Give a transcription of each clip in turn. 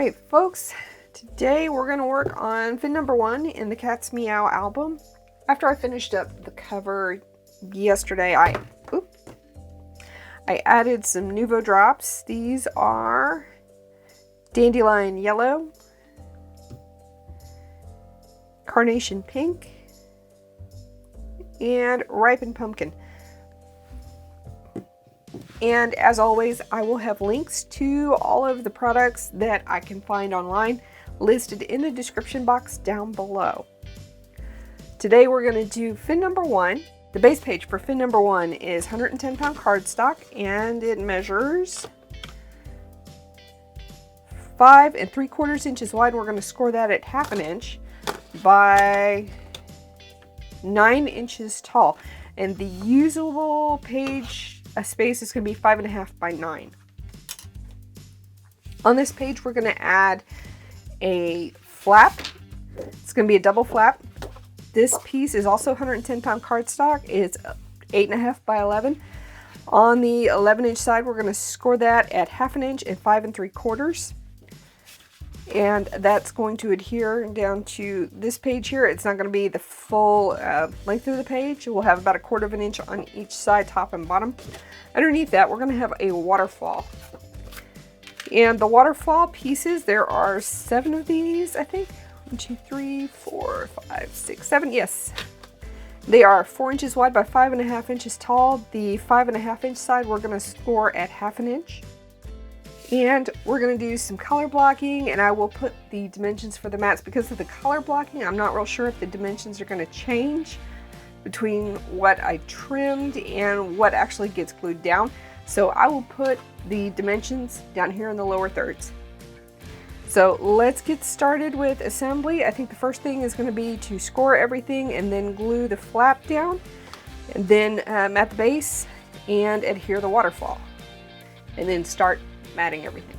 Alright folks, today we're going to work on fin number 1 in the Cat's Meow album. After I finished up the cover yesterday, I added some Nuvo drops. These are Dandelion Yellow, Carnation Pink, and Ripened Pumpkin. And as always, I will have links to all of the products that I can find online listed in the description box down below. Today we're going to do fin number 1. The base page for fin number 1 is 110 pound cardstock, and it measures 5 3/4 inches wide. We're going to score that at 1/2 inch by 9 inches tall. And the usable page space is going to be 5.5 by 9. On this page, we're going to add a flap. It's going to be a double flap. This piece is also 110 pound cardstock. It's 8.5 by 11. On the 11-inch side, we're going to score that at 1/2 inch and 5 3/4. And that's going to adhere down to this page here. It's not going to be the full length of the page. We'll have about 1/4 inch on each side, top and bottom. Underneath that, we're going to have a waterfall. And the waterfall pieces, there are 7 of these, I think. 1, 2, 3, 4, 5, 6, 7. Yes. They are 4 inches wide by 5.5 inches tall. The 5.5 inch side, we're going to score at 1/2 inch. And we're going to do some color blocking, and I will put the dimensions for the mats. Because of the color blocking, I'm not real sure if the dimensions are going to change between what I trimmed and what actually gets glued down. So I will put the dimensions down here in the lower thirds. So let's get started with assembly. I think the first thing is going to be to score everything and then glue the flap down, and then at the base and adhere the waterfall, and then start matting everything.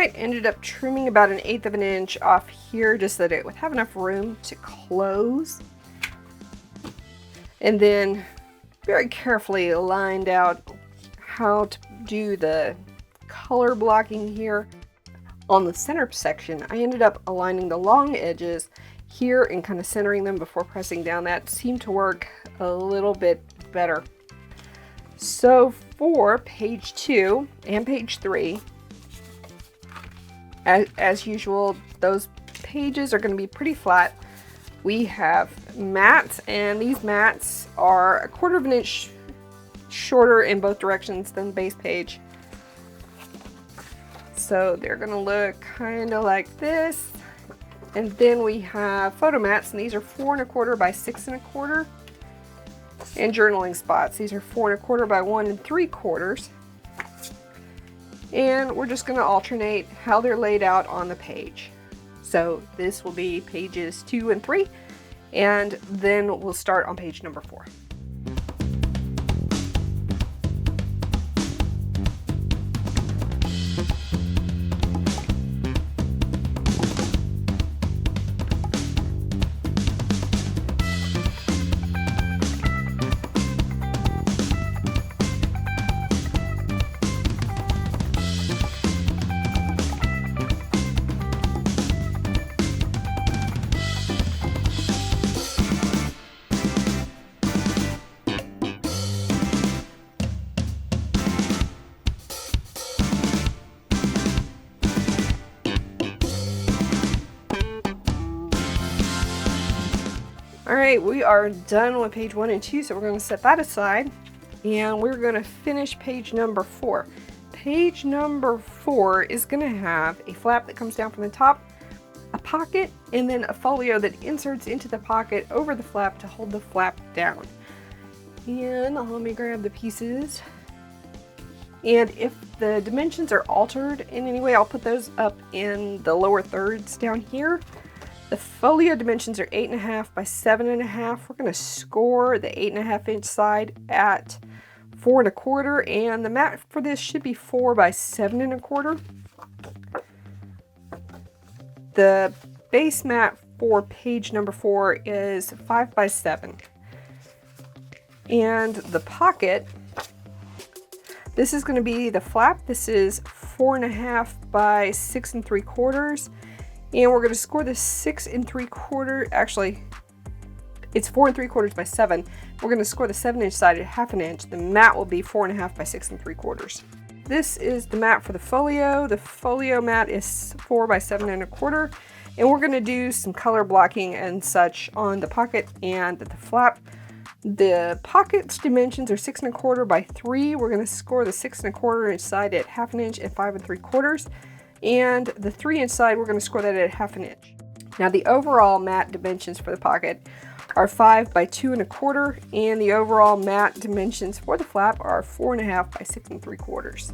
Alright, ended up trimming about 1/8 of an inch off here just so that it would have enough room to close. And then very carefully lined out how to do the color blocking here. On the center section, I ended up aligning the long edges here and kind of centering them before pressing down. That seemed to work a little bit better. So for page 2 and page 3, as usual, those pages are going to be pretty flat. We have mats, and these mats are 1/4 of an inch shorter in both directions than the base page. So they're going to look kind of like this. And then we have photo mats, and these are 4 1/4 by 6 1/4. And journaling spots. These are 4 1/4 by 1 3/4. And we're just going to alternate how they're laid out on the page. So this will be pages 2 and 3, and then we'll start on page number 4. Alright, we are done with page 1 and 2, so we're going to set that aside, and we're going to finish page number 4. Page number 4 is going to have a flap that comes down from the top, a pocket, and then a folio that inserts into the pocket over the flap to hold the flap down. And let me grab the pieces. And if the dimensions are altered in any way, I'll put those up in the lower thirds down here. The folio dimensions are 8.5 by 7.5. We're going to score the 8.5 inch side at 4 1/4, and the mat for this should be 4 by 7 1/4. The base mat for page number 4 is 5 by 7. And the pocket, this is going to be the flap. This is 4.5 by 6 3/4. And we're going to score the 6 3/4, actually, it's 4 3/4 by 7. We're going to score the 7 inch side at 1/2 inch. The mat will be 4.5 by 6 3/4. This is the mat for the folio. The folio mat is 4 by 7 1/4. And we're going to do some color blocking and such on the pocket and the flap. The pocket's dimensions are 6 1/4 by 3. We're going to score the 6 1/4 inch side at 1/2 inch and 5 3/4. And the 3 inch side, we're going to score that at 1/2 inch. Now the overall mat dimensions for the pocket are 5 by 2 1/4, and the overall mat dimensions for the flap are 4.5 by 6 3/4.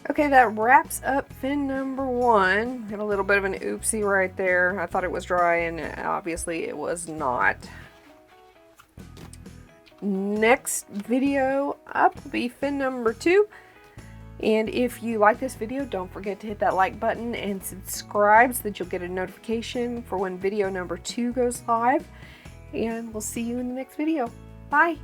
Okay, that wraps up fin number 1. Had a little bit of an oopsie right there. I thought it was dry, and obviously it was not. Next video up will be fin number 2. And if you like this video, don't forget to hit that like button and subscribe so that you'll get a notification for when video number 2 goes live. And we'll see you in the next video. Bye!